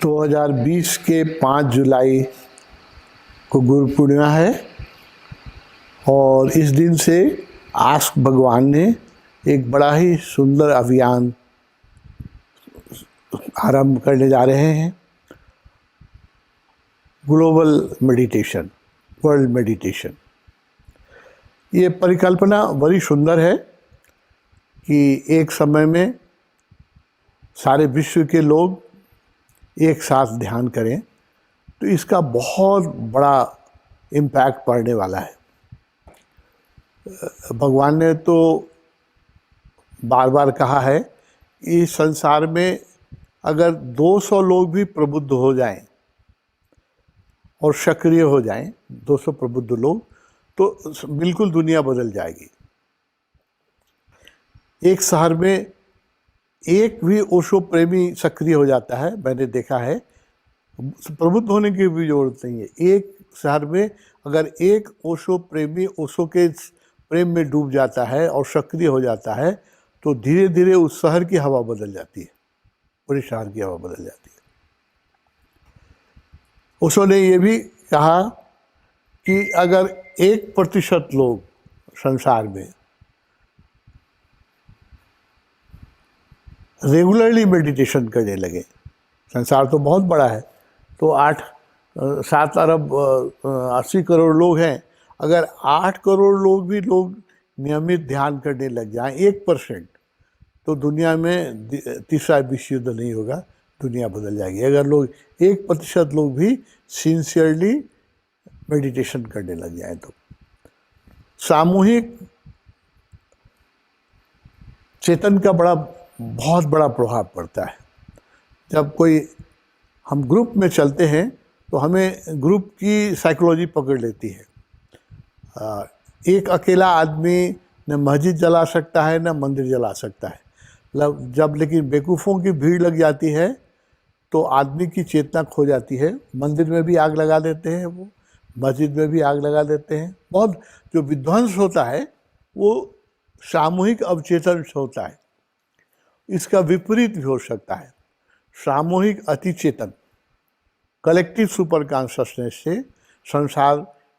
2020 के 5 जुलाई को गुरु पूर्णिमा है और इस दिन से आस्क भगवान ने एक बड़ा ही सुंदर अभियान आरंभ करने जा रहे हैं। Global meditation, world meditation. ये परिकल्पना बड़ी सुंदर है कि एक समय में सारे विश्व के लोग एक साथ ध्यान करें तो इसका बहुत बड़ा इम्पैक्ट पड़ने वाला है। भगवान ने तो बार बार कहा है कि इस संसार में अगर 200 लोग भी प्रबुद्ध हो जाएं और सक्रिय हो जाएं, 200 प्रबुद्ध लोग, तो बिल्कुल दुनिया बदल जाएगी। एक शहर में एक भी ओशो प्रेमी सक्रिय हो जाता है, मैंने देखा है। प्रबुद्ध होने की भी जरूरत नहीं है। एक शहर में अगर एक ओशो प्रेमी ओशो के प्रेम में डूब जाता है और सक्रिय हो जाता है तो धीरे धीरे उस शहर की हवा बदल जाती है, पूरे शहर की हवा बदल जाती है। ओशो ने ये भी कहा कि अगर 1% लोग संसार में रेगुलरली मेडिटेशन करने लगे, संसार तो बहुत बड़ा है, तो 7 अरब 80 करोड़ लोग हैं, अगर 8 करोड़ लोग भी नियमित ध्यान करने लग जाएं, 1%, तो दुनिया में तीसरा विश्व युद्ध नहीं होगा, दुनिया बदल जाएगी। अगर लोग 1% लोग भी सिंसियरली मेडिटेशन करने लग जाएं तो सामूहिक चेतन का बहुत बड़ा प्रभाव पड़ता है। जब हम ग्रुप में चलते हैं तो हमें ग्रुप की साइकोलॉजी पकड़ लेती है। एक अकेला आदमी न मस्जिद जला सकता है न मंदिर जला सकता है। जब लेकिन बेवकूफ़ों की भीड़ लग जाती है तो आदमी की चेतना खो जाती है। मंदिर में भी आग लगा देते हैं, वो मस्जिद में भी आग लगा देते हैं। बहुत जो विध्वंस होता है वो सामूहिक अवचेतन से होता है। इसका विपरीत भी हो सकता है। सामूहिक अतिचेतन, कलेक्टिव सुपर कॉन्शसनेस से संसार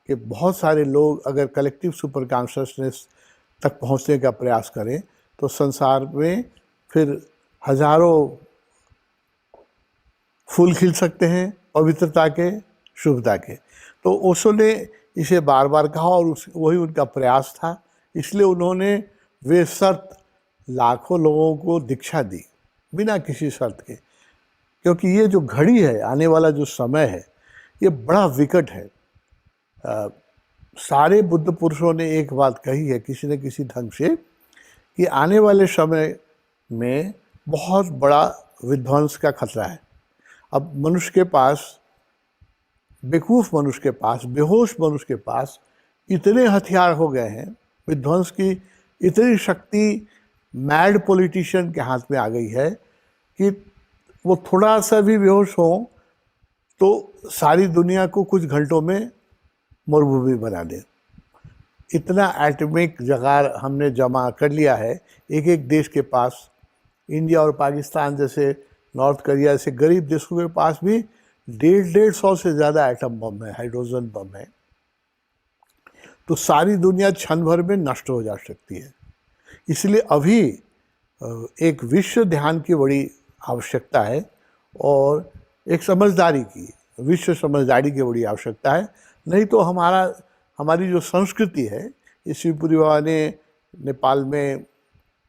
के बहुत सारे लोग अगर कलेक्टिव सुपर कॉन्शसनेस तक पहुंचने का प्रयास करें तो संसार में फिर हजारों फूल खिल सकते हैं पवित्रता के, शुभता के। तो ओशो ने इसे बार बार कहा और वही उनका प्रयास था। इसलिए उन्होंने वे शर्त लाखों लोगों को दीक्षा दी बिना किसी शर्त के, क्योंकि ये जो घड़ी है, आने वाला जो समय है, ये बड़ा विकट है। सारे बुद्ध पुरुषों ने एक बात कही है किसी न किसी ढंग से कि आने वाले समय में बहुत बड़ा विध्वंस का खतरा है। अब मनुष्य के पास, बेवकूफ़ मनुष्य के पास, बेहोश मनुष्य के पास इतने हथियार हो गए हैं, विध्वंस की इतनी शक्ति मैड पॉलिटिशियन के हाथ में आ गई है कि वो थोड़ा सा भी बेहोश हो तो सारी दुनिया को कुछ घंटों में मरुभूमि बना दे। इतना एटॉमिक जगार हमने जमा कर लिया है एक एक देश के पास। इंडिया और पाकिस्तान जैसे, नॉर्थ कोरिया जैसे गरीब देशों के पास भी 150 से ज़्यादा एटम बम है, हाइड्रोजन बम है। तो सारी दुनिया क्षण भर में नष्ट हो जा सकती है। इसलिए अभी एक विश्व ध्यान की बड़ी आवश्यकता है और एक समझदारी की, विश्व समझदारी की बड़ी आवश्यकता है। नहीं तो हमारी जो संस्कृति है, इस शिवपुरी बाबा ने नेपाल में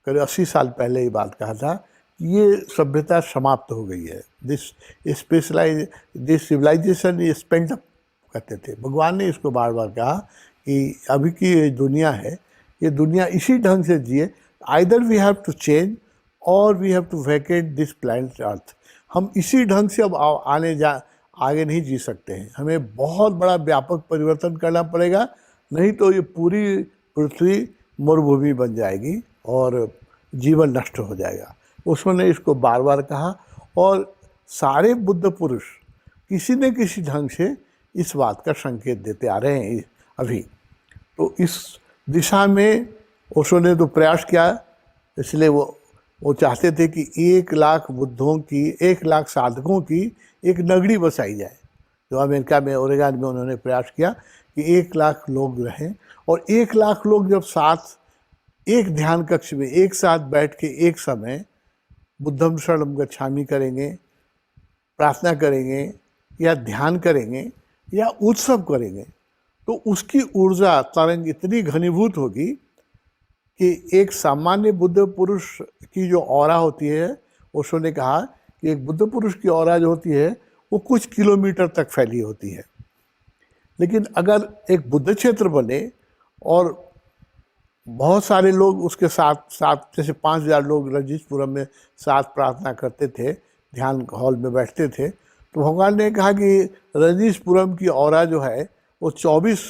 करीब 80 साल पहले ये बात कहा था कि ये सभ्यता समाप्त हो गई है। This civilisation is spent up कहते थे। भगवान ने इसको बार बार कहा कि अभी की ये दुनिया है, ये दुनिया इसी ढंग से जिए। Either we have to change और we have to vacate this planet earth. हम इसी ढंग से अब आगे नहीं जी सकते हैं। हमें बहुत बड़ा व्यापक परिवर्तन करना पड़ेगा, नहीं तो ये पूरी पृथ्वी मरुभूमि बन जाएगी और जीवन नष्ट हो जाएगा। उसने इसको बार बार कहा और सारे बुद्ध पुरुष किसी न किसी ढंग से इस बात का संकेत देते आ रहे हैं अभी। तो इस दिशा में ओशो ने तो प्रयास किया, इसलिए वो वो चाहते थे कि 1 लाख बुद्धों की, 1 लाख साधकों की एक नगरी बसाई जाए। जो अमेरिका में ओरेगन में उन्होंने प्रयास किया कि 1 लाख लोग रहें, और 1 लाख लोग जब साथ एक ध्यान कक्ष में एक साथ बैठ के एक समय बुद्धम शरणम गच्छामि करेंगे, प्रार्थना करेंगे या ध्यान करेंगे या उत्सव करेंगे, तो उसकी ऊर्जा तरंग इतनी घनीभूत होगी कि एक सामान्य बुद्ध पुरुष की जो ऑरा होती है, ओशो ने कहा कि एक बुद्ध पुरुष की ऑरा जो होती है वो कुछ किलोमीटर तक फैली होती है। लेकिन अगर एक बुद्ध क्षेत्र बने और बहुत सारे लोग उसके साथ जैसे 5,000 लोग रजनीशपुरम में साथ प्रार्थना करते थे, ध्यान हॉल में बैठते थे, तो भगवान ने कहा कि रजनीशपुरम की ऑरा जो है वो 24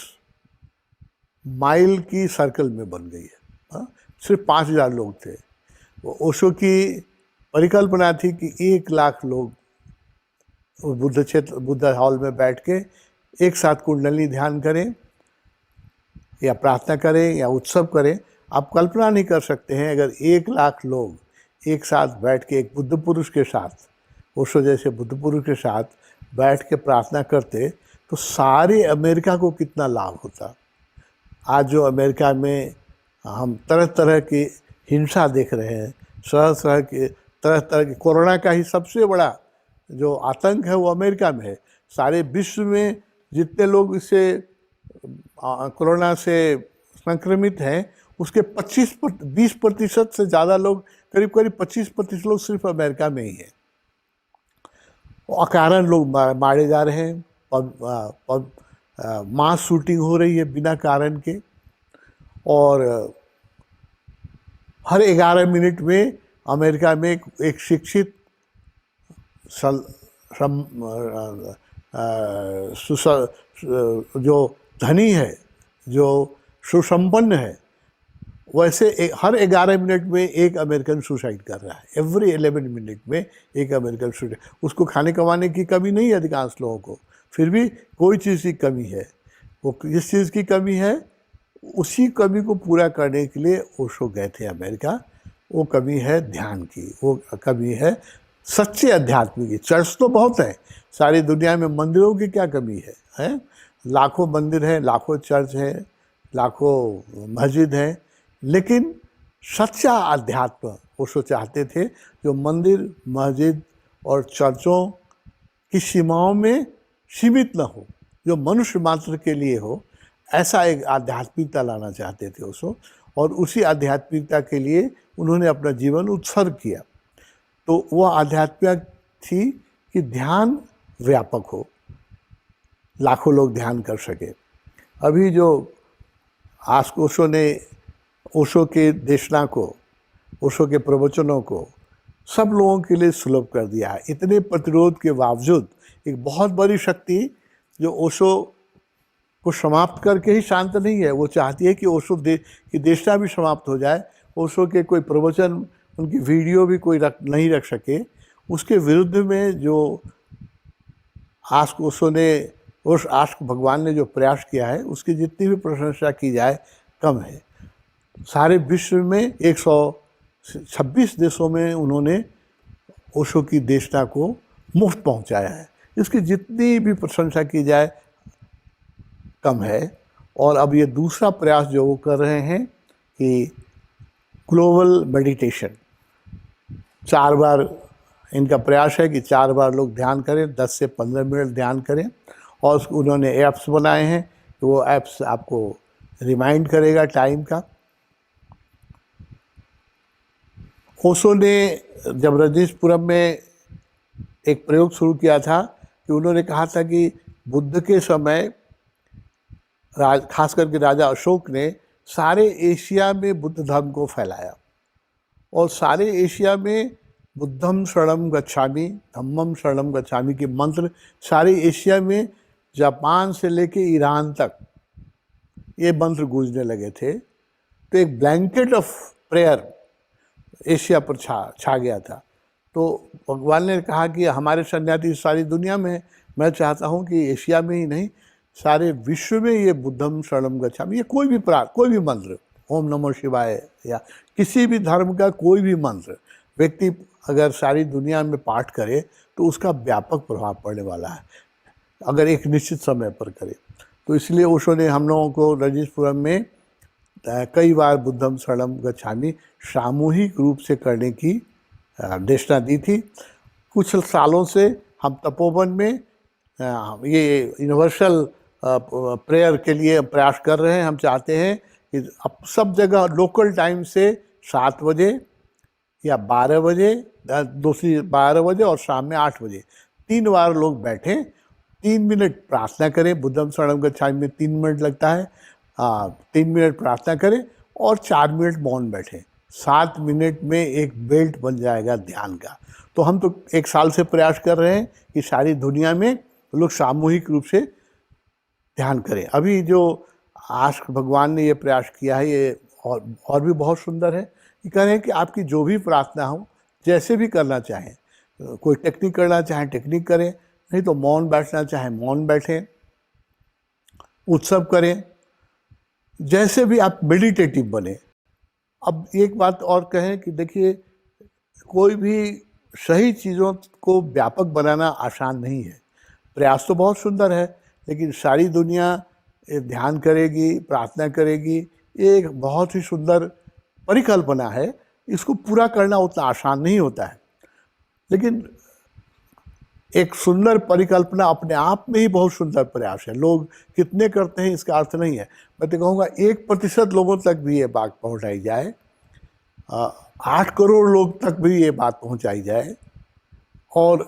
माइल की सर्कल में बन गई है। हाँ? सिर्फ 5,000 लोग थे। वो ओशो की परिकल्पना थी कि 1 लाख लोग उस बुद्ध क्षेत्र, बुद्ध हॉल में बैठ के एक साथ कुंडली ध्यान करें या प्रार्थना करें या उत्सव करें। आप कल्पना नहीं कर सकते हैं अगर 1 लाख लोग एक साथ बैठ के एक बुद्ध पुरुष के साथ, ओशो जैसे बुद्ध पुरुष के साथ बैठ के प्रार्थना करते तो सारे अमेरिका को कितना लाभ होता। आज जो अमेरिका में हम तरह तरह की हिंसा देख रहे हैं, तरह तरह के कोरोना का ही सबसे बड़ा जो आतंक है वो अमेरिका में है। सारे विश्व में जितने लोग इससे कोरोना से संक्रमित हैं उसके 20% से ज़्यादा लोग, करीब करीब 25% लोग सिर्फ अमेरिका में ही हैं। अकारण लोग मारे जा रहे हैं, मास शूटिंग हो रही है बिना कारण के, और हर 11 मिनट में अमेरिका में एक शिक्षित जो धनी है, जो सुसंपन्न है, वैसे हर 11 मिनट में एक अमेरिकन सुसाइड कर रहा है। एवरी 11 मिनट में एक अमेरिकन सुसाइड। उसको खाने कमाने की कमी नहीं है अधिकांश लोगों को, फिर भी कोई चीज़ की कमी है। वो जिस चीज़ की कमी है उसी कमी को पूरा करने के लिए ओशो गए थे अमेरिका। वो कमी है ध्यान की, वो कमी है सच्चे अध्यात्म की। चर्च तो बहुत है सारी दुनिया में, मंदिरों की क्या कमी है? लाखों मंदिर हैं, लाखों चर्च हैं, लाखों मस्जिद हैं, लेकिन सच्चा अध्यात्म ओशो चाहते थे जो मंदिर, मस्जिद और चर्चों की सीमाओं में सीमित न हो, जो मनुष्य मात्र के लिए हो। ऐसा एक आध्यात्मिकता लाना चाहते थे ओशो, और उसी आध्यात्मिकता के लिए उन्होंने अपना जीवन उत्सर्ग किया। तो वह आध्यात्मिकता थी कि ध्यान व्यापक हो, लाखों लोग ध्यान कर सके। अभी जो आस्क ओशो ने ओशो के देशना को, ओशो के प्रवचनों को सब लोगों के लिए सुलभ कर दिया है। इतने प्रतिरोध के बावजूद एक बहुत बड़ी शक्ति जो ओशो को समाप्त करके ही शांत नहीं है, वो चाहती है कि ओशो की देशना भी समाप्त हो जाए। ओशो के कोई प्रवचन, उनकी वीडियो भी कोई नहीं रख सके। उसके विरुद्ध में जो आस्क ओशो ने, उस आस्क भगवान ने जो प्रयास किया है उसकी जितनी भी प्रशंसा की जाए कम है। सारे विश्व में 126 देशों में उन्होंने ओशो की देशना को मुफ्त पहुंचाया है। इसकी जितनी भी प्रशंसा की जाए कम है। और अब ये दूसरा प्रयास जो वो कर रहे हैं कि ग्लोबल मेडिटेशन, 4 बार इनका प्रयास है कि 4 बार लोग ध्यान करें, 10 से 15 मिनट ध्यान करें। और उन्होंने ऐप्स बनाए हैं, तो वो ऐप्स आपको रिमाइंड करेगा टाइम का। ओशो ने जब रजनीशपुरम में एक प्रयोग शुरू किया था कि उन्होंने कहा था कि बुद्ध के समय खास करके राजा अशोक ने सारे एशिया में बुद्ध धर्म को फैलाया, और सारे एशिया में बुद्धम शरणम गच्छामि, धम्मम शरणम गच्छामि के मंत्र सारे एशिया में, जापान से लेके ईरान तक ये मंत्र गूंजने लगे थे। तो एक ब्लैंकेट ऑफ प्रेयर एशिया पर छा गया था। तो भगवान ने कहा कि हमारे सन्यासी सारी दुनिया में, मैं चाहता हूँ कि एशिया में ही नहीं सारे विश्व में ये बुद्धम शरणम गच्छामि, ये कोई भी मंत्र, ओम नमो शिवाय या किसी भी धर्म का कोई भी मंत्र व्यक्ति अगर सारी दुनिया में पाठ करे तो उसका व्यापक प्रभाव पड़ने वाला है, अगर एक निश्चित समय पर करे। तो इसलिए ओशो ने हम लोगों को रजनीशपुरम में कई बार बुद्धम शरणम गच्छामि सामूहिक रूप से करने की देशना दी थी। कुछ सालों से हम तपोवन में ये यूनिवर्सल प्रेयर के लिए प्रयास कर रहे हैं। हम चाहते हैं कि अब सब जगह लोकल टाइम से 7 बजे या 12 बजे, दूसरी 12 बजे और शाम में 8 बजे 3 बार लोग बैठें, 3 मिनट प्रार्थना करें। बुद्धम शरणम गच्छामि में 3 मिनट लगता है, 3 मिनट प्रार्थना करें और 4 मिनट मौन बैठें। 7 मिनट में एक बेल्ट बन जाएगा ध्यान का। तो हम तो 1 साल से प्रयास कर रहे हैं कि सारी दुनिया में लोग सामूहिक रूप से ध्यान करें। अभी जो आज भगवान ने ये प्रयास किया है, ये और भी बहुत सुंदर है। ये कह रहे हैं कि आपकी जो भी प्रार्थना हो, जैसे भी करना चाहें, कोई टेक्निक करना चाहें टेक्निक करें, नहीं तो मौन बैठना चाहें मौन बैठें, उत्सव करें, जैसे भी आप मेडिटेटिव बने। अब एक बात और कहें कि देखिए, कोई भी सही चीज़ों को व्यापक बनाना आसान नहीं है। प्रयास तो बहुत सुंदर है, लेकिन सारी दुनिया ध्यान करेगी, प्रार्थना करेगी, ये एक बहुत ही सुंदर परिकल्पना है। इसको पूरा करना उतना आसान नहीं होता है, लेकिन एक सुंदर परिकल्पना अपने आप में ही बहुत सुंदर प्रयास है। लोग कितने करते हैं इसका अर्थ नहीं है। मैं तो कहूँगा 1% लोगों तक भी ये बात पहुँचाई जाए, 8 करोड़ लोग तक भी ये बात पहुँचाई जाए, और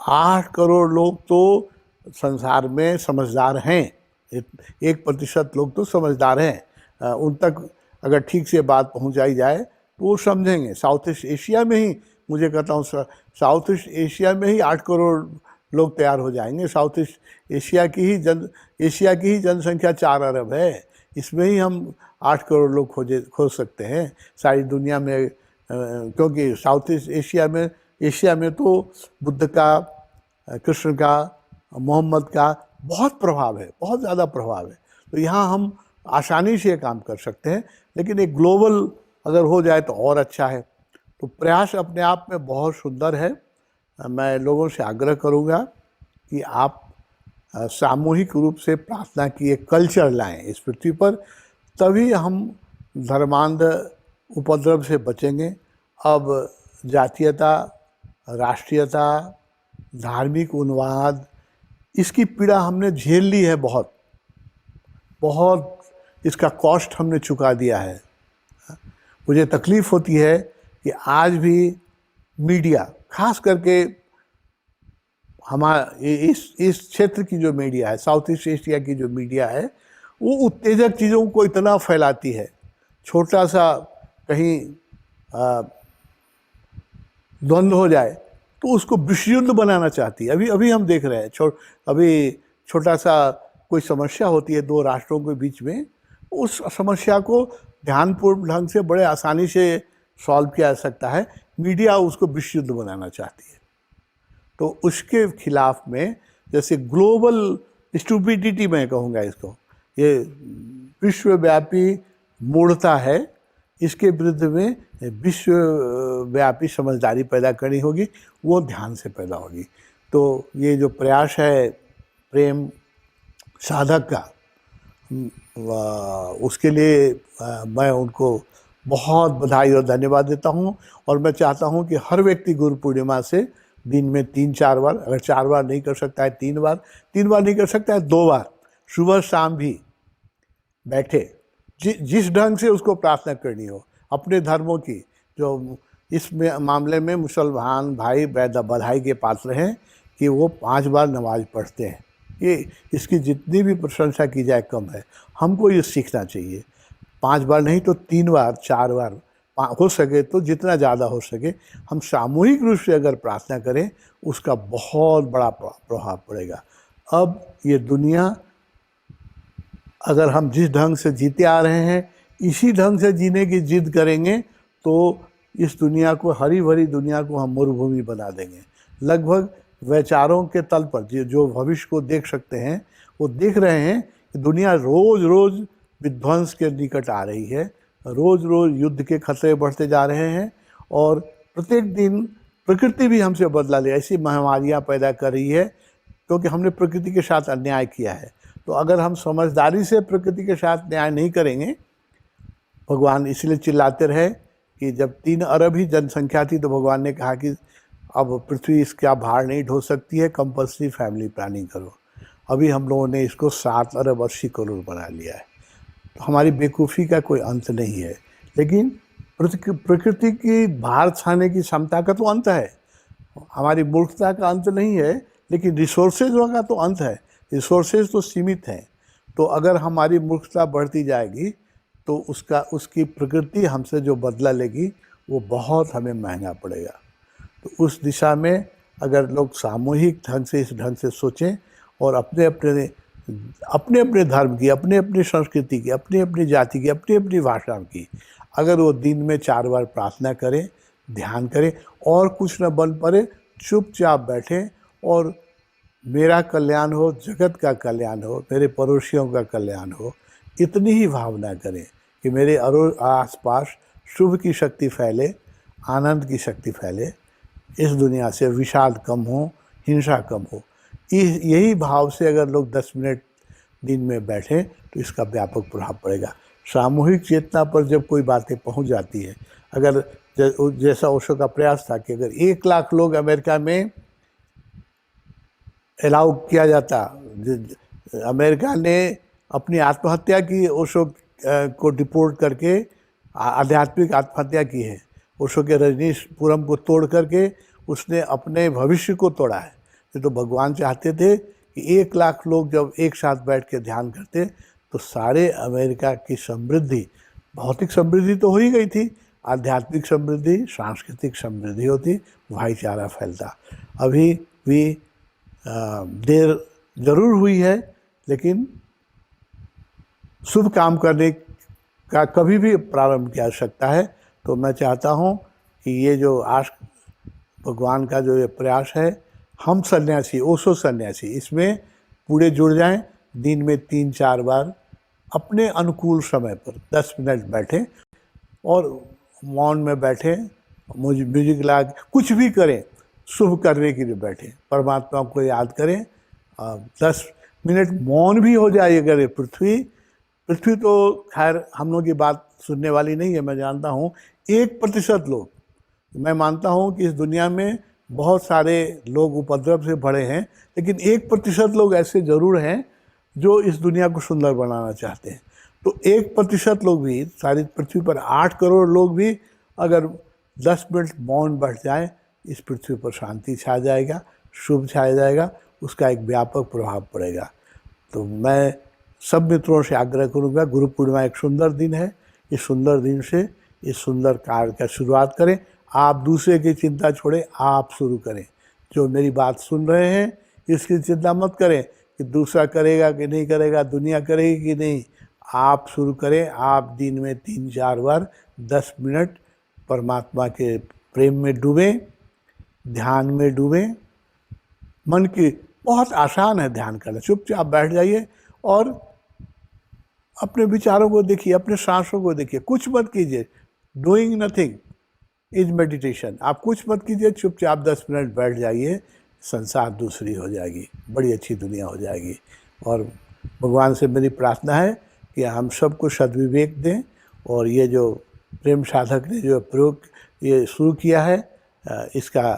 8 करोड़ लोग तो संसार में समझदार हैं, 1% लोग तो समझदार हैं, उन तक अगर ठीक से बात पहुंचाई जाए तो वो समझेंगे। साउथ ईस्ट एशिया में ही, मुझे कहता हूँ साउथ ईस्ट एशिया में ही 8 करोड़ लोग तैयार हो जाएंगे। साउथ ईस्ट एशिया की ही जनसंख्या 4 अरब है। इसमें ही हम 8 करोड़ लोग खोज सकते हैं सारी दुनिया में, क्योंकि साउथ ईस्ट एशिया में तो बुद्ध का, कृष्ण का, मोहम्मद का बहुत प्रभाव है, बहुत ज़्यादा प्रभाव है। तो यहाँ हम आसानी से काम कर सकते हैं, लेकिन एक ग्लोबल अगर हो जाए तो और अच्छा है। तो प्रयास अपने आप में बहुत सुंदर है। मैं लोगों से आग्रह करूँगा कि आप सामूहिक रूप से प्रार्थना की एक कल्चर लाएं इस पृथ्वी पर, तभी हम धर्मांध उपद्रव से बचेंगे। अब जातीयता, राष्ट्रीयता, धार्मिक उन्माद, इसकी पीड़ा हमने झेल ली है, बहुत बहुत इसका कॉस्ट हमने चुका दिया है। मुझे तकलीफ़ होती है कि आज भी मीडिया, खास करके हमारा इस क्षेत्र की जो मीडिया है, साउथ ईस्ट एशिया की जो मीडिया है, वो उत्तेजक चीज़ों को इतना फैलाती है। छोटा सा कहीं द्वंद्व हो जाए तो उसको विश्व युद्ध बनाना चाहती है। अभी हम देख रहे हैं, अभी छोटा सा कोई समस्या होती है 2 राष्ट्रों के बीच में, उस समस्या को ध्यानपूर्ण ढंग से बड़े आसानी से सॉल्व किया जा सकता है। मीडिया उसको विश्व युद्ध बनाना चाहती है। तो उसके खिलाफ में, जैसे ग्लोबल स्टूपिडिटी मैं कहूँगा इसको, ये विश्वव्यापी मूढ़ता है, इसके विरुद्ध में विश्वव्यापी समझदारी पैदा करनी होगी, वो ध्यान से पैदा होगी। तो ये जो प्रयास है प्रेम साधक का, उसके लिए मैं उनको बहुत बधाई और धन्यवाद देता हूँ। और मैं चाहता हूँ कि हर व्यक्ति गुरु पूर्णिमा से दिन में 3-4 बार, अगर 4 बार नहीं कर सकता है 3 बार नहीं कर सकता है 2 बार, सुबह शाम भी बैठे, जिस ढंग से उसको प्रार्थना करनी हो अपने धर्मों की। जो इस मामले में मुसलमान भाई बधाई के पात्र हैं कि वो 5 बार नमाज पढ़ते हैं। ये इसकी जितनी भी प्रशंसा की जाए कम है। हमको ये सीखना चाहिए, 5 बार नहीं तो 3 बार 4 बार, हो सके तो जितना ज़्यादा हो सके हम सामूहिक रूप से अगर प्रार्थना करें, उसका बहुत बड़ा प्रभाव पड़ेगा। अब ये दुनिया, अगर हम जिस ढंग से जीते आ रहे हैं इसी ढंग से जीने की जिद करेंगे तो इस दुनिया को, हरी भरी दुनिया को हम मरुभूमि बना देंगे। लगभग विचारों के तल पर जो भविष्य को देख सकते हैं, वो देख रहे हैं कि दुनिया रोज़ रोज़ विध्वंस के निकट आ रही है, रोज़ रोज़ युद्ध के खतरे बढ़ते जा रहे हैं, और प्रत्येक दिन प्रकृति भी हमसे बदला ले, ऐसी महामारियाँ पैदा कर रही है क्योंकि हमने प्रकृति के साथ अन्याय किया है। तो अगर हम समझदारी से प्रकृति के साथ न्याय नहीं करेंगे, भगवान इसलिए चिल्लाते रहे कि जब 3 अरब ही जनसंख्या थी तो भगवान ने कहा कि अब पृथ्वी इसका भार नहीं ढो सकती है, कंपल्सरी फैमिली प्लानिंग करो। अभी हम लोगों ने इसको 7 अरब 80 करोड़ बना लिया है। तो हमारी बेवकूफ़ी का कोई अंत नहीं है, लेकिन प्रकृति की भार छाने की क्षमता का तो अंत है। हमारी मूर्खता का अंत नहीं है, लेकिन रिसोर्सेज का तो अंत है। रिसोर्सेज तो सीमित हैं। तो अगर हमारी मूर्खता बढ़ती जाएगी तो उसकी प्रकृति हमसे जो बदला लेगी वो बहुत हमें महंगा पड़ेगा। तो उस दिशा में अगर लोग सामूहिक ढंग से इस ढंग से सोचें और अपने अपने धर्म की, अपने अपनी संस्कृति की, अपनी अपनी जाति की, अपनी अपनी भाषा की, अगर वो दिन में 4 बार प्रार्थना करें, ध्यान करें और कुछ न बन पड़े, चुपचाप बैठें और मेरा कल्याण हो, जगत का कल्याण हो, मेरे पड़ोसियों का कल्याण हो, इतनी ही भावना करें कि मेरे आसपास शुभ की शक्ति फैले, आनंद की शक्ति फैले, इस दुनिया से विषाद कम हो, हिंसा कम हो। यही भाव से अगर लोग 10 मिनट दिन में बैठें तो इसका व्यापक प्रभाव पड़ेगा। सामूहिक चेतना पर जब कोई बातें पहुंच जाती है, अगर जैसा ओशो का प्रयास था कि अगर 1 लाख लोग अमेरिका में अलाउ किया जाता, अमेरिका ने अपनी आत्महत्या की, ओशो को डिपोर्ट करके आध्यात्मिक आत्महत्या की है। ओशो के रजनीशपुरम को तोड़ करके उसने अपने भविष्य को तोड़ा है। तो भगवान चाहते थे कि 1 लाख लोग जब एक साथ बैठ के ध्यान करते तो सारे अमेरिका की समृद्धि, भौतिक समृद्धि तो हो ही गई थी, आध्यात्मिक समृद्धि, सांस्कृतिक समृद्धि होती, भाईचारा फैलता। अभी भी देर जरूर हुई है, लेकिन शुभ काम करने का कभी भी प्रारंभ किया जा सकता है। तो मैं चाहता हूँ कि ये जो आज भगवान का जो ये प्रयास है, हम सन्यासी, ओशो सन्यासी, इसमें पूरे जुड़ जाएं। दिन में 3-4 बार अपने अनुकूल समय पर 10 मिनट बैठें और मौन में बैठें, म्यूजिक ला कुछ भी करें, शुभ करने के लिए बैठें, परमात्मा को याद करें। 10 मिनट मौन भी हो जाए। अगर पृथ्वी तो खैर हम लोग की बात सुनने वाली नहीं है, मैं जानता हूँ। 1% लोग, मैं मानता हूँ कि इस दुनिया में बहुत सारे लोग उपद्रव से भरे हैं, लेकिन 1% लोग ऐसे ज़रूर हैं जो इस दुनिया को सुंदर बनाना चाहते हैं। तो 1% लोग भी, सारी पृथ्वी पर 8 करोड़ लोग भी अगर 10 मिनट मौन बैठ जाए, इस पृथ्वी पर शांति छा जाएगा, शुभ छाया जाएगा, उसका एक व्यापक प्रभाव पड़ेगा। तो मैं सब मित्रों से आग्रह करूँगा, गुरु पूर्णिमा एक सुंदर दिन है, इस सुंदर दिन से इस सुंदर कार्य का शुरुआत करें। आप दूसरे की चिंता छोड़ें, आप शुरू करें। जो मेरी बात सुन रहे हैं इसकी चिंता मत करें कि दूसरा करेगा कि नहीं करेगा, दुनिया करेगी कि नहीं। आप शुरू करें। आप दिन में 3-4 बार 10 मिनट परमात्मा के प्रेम में डूबें, ध्यान में डूबें। मन की बहुत आसान है ध्यान करना। चुपचाप बैठ जाइए और अपने विचारों को देखिए, अपने सांसों को देखिए, कुछ मत कीजिए। Doing nothing is meditation. आप कुछ मत कीजिए, चुपचाप 10 मिनट बैठ जाइए, संसार दूसरी हो जाएगी, बड़ी अच्छी दुनिया हो जाएगी। और भगवान से मेरी प्रार्थना है कि हम सबको सद्विवेक दें और ये जो प्रेम साधक ने जो प्रयोग ये शुरू किया है, इसका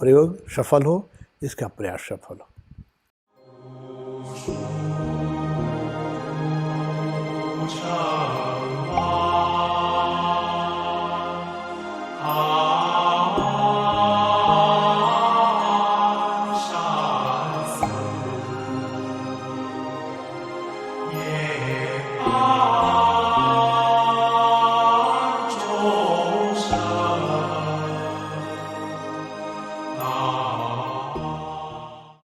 प्रयोग सफल हो, इसका प्रयास सफल हो।